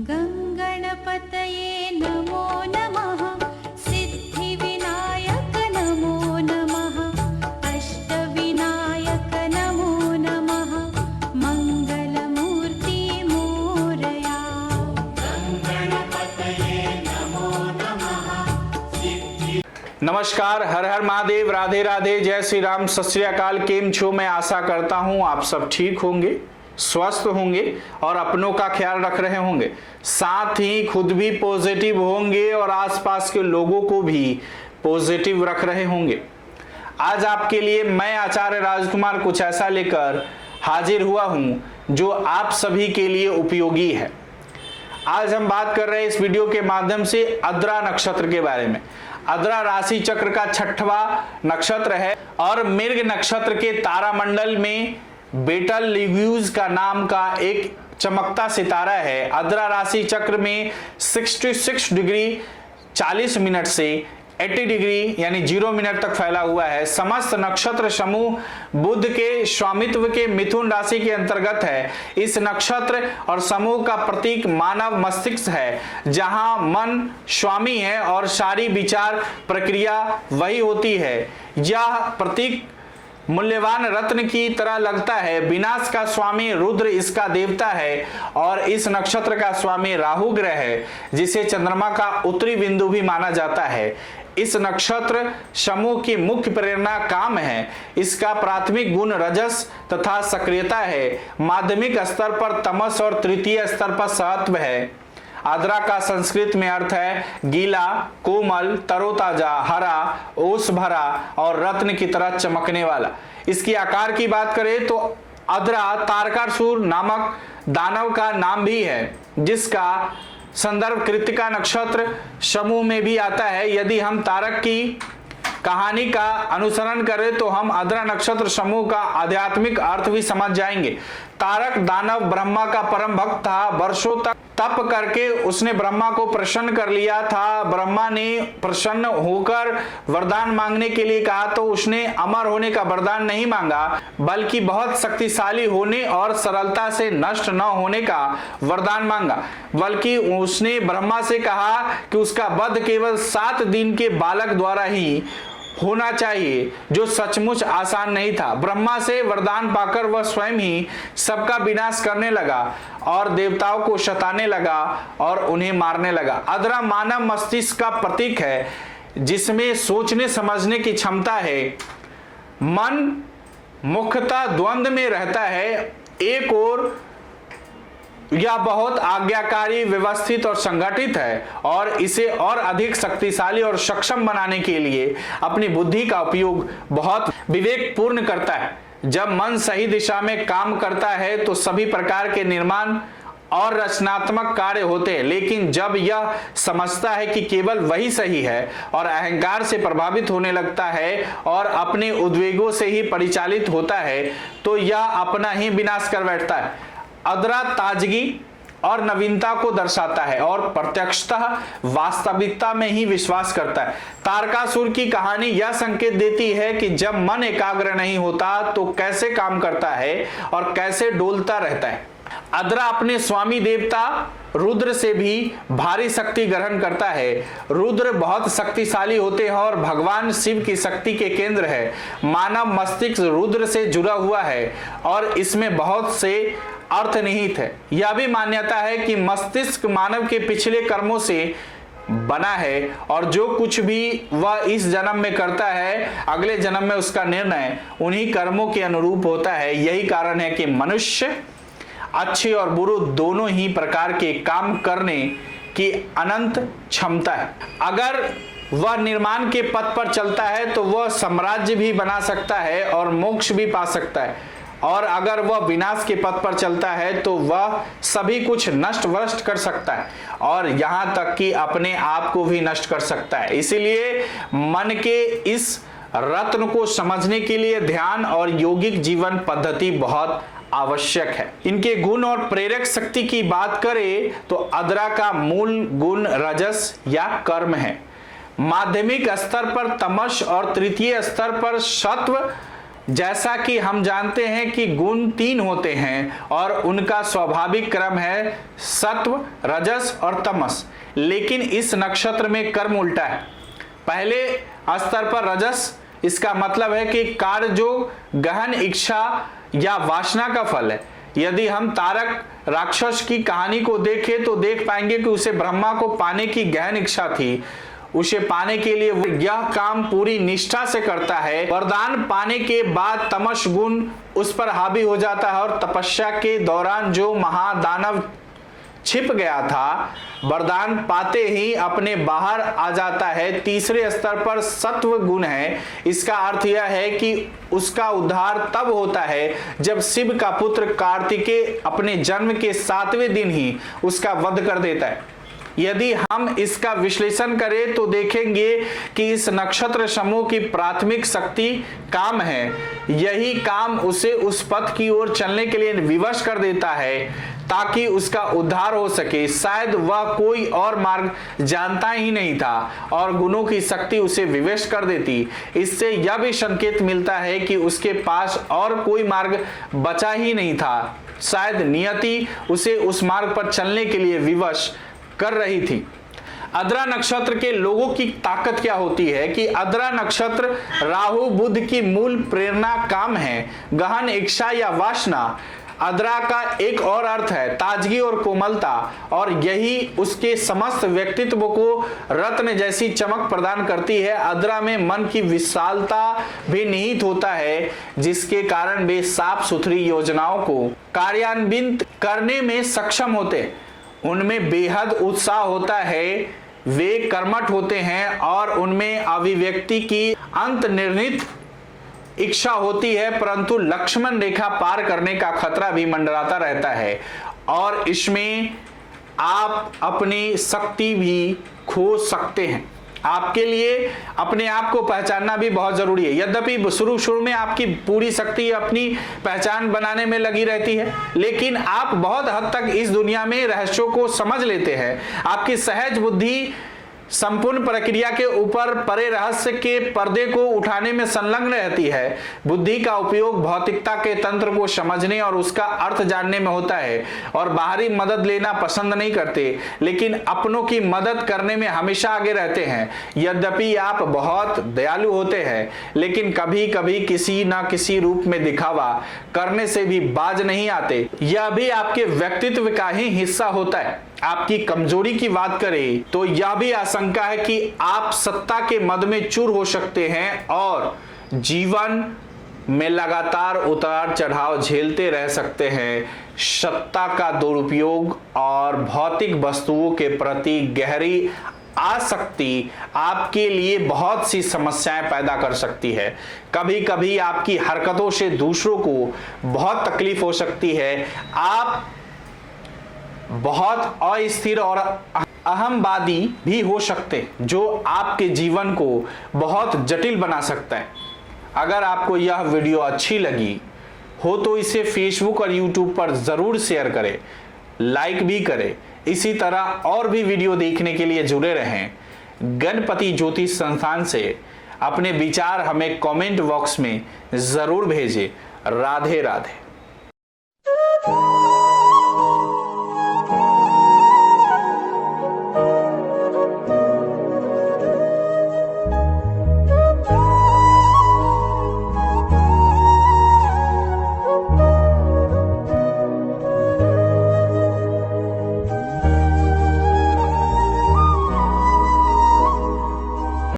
गंगणपतये नमो नमः, सिद्धिविनायक नमो नमः, अष्टविनायक नमो नमः, मंगलमूर्ति मोरया। गंगणपतये नमो नमः। नमस्कार, हर हर महादेव, राधे राधे, जय श्री राम, सत श्री अकाल। केम छो? मैं आशा करता हूं आप सब ठीक होंगे, स्वस्थ होंगे और अपनों का ख्याल रख रहे होंगे, साथ ही खुद भी पॉजिटिव होंगे और आसपास के लोगों को भी पॉजिटिव रख रहे होंगे। आज आपके लिए मैं आचार्य राजकुमार कुछ ऐसा लेकर हाजिर हुआ हूं जो आप सभी के लिए उपयोगी है। आज हम बात कर रहे हैं इस वीडियो के माध्यम से आद्रा नक्षत्र के बारे में। आद्रा राशि चक्र का 6वां नक्षत्र है और मृग नक्षत्र के तारामंडल में बेटल लिग्यूज का नाम का एक चमकता सितारा है। आद्रा राशि चक्र में 66 डिग्री 40 मिनट से 80 डिग्री यानी 0 मिनट तक फैला हुआ है। समस्त नक्षत्र समूह बुध के स्वामित्व के मिथुन राशि के अंतर्गत है। इस नक्षत्र और समूह का प्रतीक मानव मस्तिष्क है, जहां मन स्वामी है और सारी विचार प्रक्रिया वही होती है। यह प्रतीक मूल्यवान रत्न की तरह लगता है। विनाश का स्वामी रुद्र इसका देवता है और इस नक्षत्र का स्वामी राहु ग्रह है, जिसे चंद्रमा का उत्तरी बिंदु भी माना जाता है। इस नक्षत्र समूह की मुख्य प्रेरणा काम है। इसका प्राथमिक गुण रजस तथा सक्रियता है। माध्यमिक स्तर पर तमस और तृतीय स्तर पर सत्व है। आद्रा का संस्कृत में अर्थ है गीला, कोमल, तरोताजा, हरा, ओस भरा और रत्न की तरह चमकने वाला। इसकी आकार की बात करें तो आद्रा तारकासुर नामक दानव का नाम भी है, जिसका संदर्भ कृत्तिका नक्षत्र समूह में भी आता है। यदि हम तारक की कहानी का अनुसरण करें तो हम आद्रा नक्षत्र समूह का आध्यात्मिक अर्थ भी समझ जाएंगे। तारक दानव ब्रह्मा का परम भक्त था। वर्षों तक तप करके उसने ब्रह्मा को प्रसन्न कर लिया था। ब्रह्मा ने प्रसन्न होकर वरदान मांगने के लिए कहा तो उसने अमर होने का वरदान नहीं मांगा, बल्कि बहुत शक्तिशाली होने और सरलता से नष्ट न होने का वरदान मांगा। बल्कि उसने ब्रह्मा से कहा कि उसका वध केवल 7 दिन के बालक द्वारा ही होना चाहिए, जो सचमुच आसान नहीं था। ब्रह्मा से वरदान पाकर वह स्वयं ही सबका विनाश करने लगा और देवताओं को सताने लगा और उन्हें मारने लगा। आद्रा मानव मस्तिष्क का प्रतीक है, जिसमें सोचने समझने की क्षमता है। मन मुख्यतः द्वंद्व में रहता है। एक ओर यह बहुत आज्ञाकारी, व्यवस्थित और संगठित है और इसे और अधिक शक्तिशाली और सक्षम बनाने के लिए अपनी बुद्धि का उपयोग बहुत विवेकपूर्ण करता है। जब मन सही दिशा में काम करता है तो सभी प्रकार के निर्माण और रचनात्मक कार्य होते हैं, लेकिन जब यह समझता है कि केवल वही सही है और अहंकार से प्रभावित होने लगता है और अपने उद्वेगों से ही परिचालित होता है, तो यह अपना ही विनाश कर बैठता है। आद्रा ताजगी और नवीनता को दर्शाता है और प्रत्यक्षतः वास्तविकता में ही विश्वास करता है। तारकासुर की कहानी यह संकेत देती है कि जब मन एकाग्र नहीं होता तो कैसे काम करता है और कैसे डोलता रहता है। आद्रा अपने स्वामी देवता रुद्र से भी भारी शक्ति ग्रहण करता है। रुद्र बहुत शक्तिशाली होते हैं और भगवान शिव की शक्ति के केंद्र है। मानव मस्तिष्क रुद्र से जुड़ा हुआ है और इसमें बहुत से अर्थ निहित है। यह भी मान्यता है कि मस्तिष्क मानव के पिछले कर्मों से बना है और जो कुछ भी वह इस जन्म में करता है, अगले जन्म में उसका निर्णय उन्हीं कर्मों के अनुरूप होता है। यही कारण है कि मनुष्य अच्छे और बुरे दोनों ही प्रकार के काम करने की अनंत क्षमता है। अगर वह निर्माण के पथ पर चलता है तो वह साम्राज्य भी बना सकता है और मोक्ष भी पा सकता है, और अगर वह विनाश के पथ पर चलता है तो वह सभी कुछ नष्ट भ्रष्ट कर सकता है और यहाँ तक कि अपने आप को भी नष्ट कर सकता है। इसीलिए मन के इस रत्न को समझने के लिए ध्यान और यौगिक जीवन पद्धति बहुत आवश्यक है। इनके गुण और प्रेरक शक्ति की बात करें तो आद्रा का मूल गुण रजस या कर्म है। माध्यमिक स्तर पर तमस और तृतीय स्तर पर सत्व जैसा कि हम जानते हैं कि गुण 3 होते हैं और उनका स्वाभाविक क्रम है सत्व, रजस और तमस। लेकिन इस नक्षत्र में कर्म उल्टा है। पहले स्तर पर रजस, इसका मतलब है कि कार्य जो गहन इच्छा या वासना का फल है। यदि हम तारक राक्षस की कहानी को देखें तो देख पाएंगे कि उसे ब्रह्मा को पाने की गहन इच्छा थी। उसे पाने के लिए वो यह काम पूरी निष्ठा से करता है। वरदान पाने के बाद तमस गुण उस पर हावी हो जाता है और तपस्या के दौरान जो महादानव छिप गया था, वरदान पाते ही अपने बाहर आ जाता है। तीसरे स्तर पर सत्व गुण है। इसका अर्थ यह है कि उसका उद्धार तब होता है जब शिव का पुत्र कार्तिकेय अपने जन्म के 7वें दिन ही उसका वध कर देता है। यदि हम इसका विश्लेषण करें तो देखेंगे कि इस नक्षत्र समूह की प्राथमिक शक्ति काम है। यही काम उसे उस पथ की ओर चलने के लिए विवश कर देता है ताकि उसका उद्धार हो सके। शायद वह कोई और मार्ग जानता ही नहीं था और गुणों की शक्ति उसे विवश कर देती। इससे यह भी संकेत मिलता है कि उसके पास और कोई मार्ग बचा ही नहीं था। शायद नियति उसे उस मार्ग पर चलने के लिए विवश कर रही थी। अद्रा नक्षत्र के लोगों की ताकत क्या होती है कि अद्रा नक्षत्र राहु बुध की मूल प्रेरणा काम है, गहन इच्छा या वासना। अद्रा का एक और अर्थ है ताजगी और कोमलता, और यही उसके समस्त व्यक्तित्व को रत्न जैसी चमक प्रदान करती है। अद्रा में मन की विशालता भी निहित होता है, जिसके कारण वे साफ सुथरी योजनाओं को कार्यान्वित करने में सक्षम होते हैं। उनमें बेहद उत्साह होता है, वे कर्मठ होते हैं और उनमें अभिव्यक्ति की अंतर्निहित इच्छा होती है, परंतु लक्ष्मण रेखा पार करने का खतरा भी मंडराता रहता है और इसमें आप अपनी शक्ति भी खो सकते हैं। आपके लिए अपने आप को पहचानना भी बहुत जरूरी है। यद्यपि शुरू में आपकी पूरी शक्ति अपनी पहचान बनाने में लगी रहती है, लेकिन आप बहुत हद तक इस दुनिया में रहस्यों को समझ लेते हैं। आपकी सहज बुद्धि संपूर्ण प्रक्रिया के ऊपर परे रहस्य के पर्दे को उठाने में संलग्न रहती है। बुद्धि का उपयोग भौतिकता के तंत्र को समझने और उसका अर्थ जानने में होता है और बाहरी मदद लेना पसंद नहीं करते, लेकिन अपनों की मदद करने में हमेशा आगे रहते हैं। यद्यपि आप बहुत दयालु होते हैं, लेकिन कभी कभी किसी ना किसी रूप में दिखावा करने से भी बाज नहीं आते। यह भी आपके व्यक्तित्व का ही हिस्सा होता है। आपकी कमजोरी की बात करें तो यह भी आशंका है कि आप सत्ता के मद में चूर हो सकते हैं और जीवन में लगातार उतार चढ़ाव झेलते रह सकते हैं। सत्ता का दुरुपयोग और भौतिक वस्तुओं के प्रति गहरी आसक्ति आपके लिए बहुत सी समस्याएं पैदा कर सकती है। कभी कभी आपकी हरकतों से दूसरों को बहुत तकलीफ हो सकती है। आप बहुत अस्थिर और अहंवादी भी हो सकते हैं, जो आपके जीवन को बहुत जटिल बना सकता है। अगर आपको यह वीडियो अच्छी लगी हो तो इसे फेसबुक और यूट्यूब पर जरूर शेयर करें, लाइक भी करें। इसी तरह और भी वीडियो देखने के लिए जुड़े रहें। गणपति ज्योतिष संस्थान से अपने विचार हमें कमेंट बॉक्स में जरूर भेजें। राधे राधे।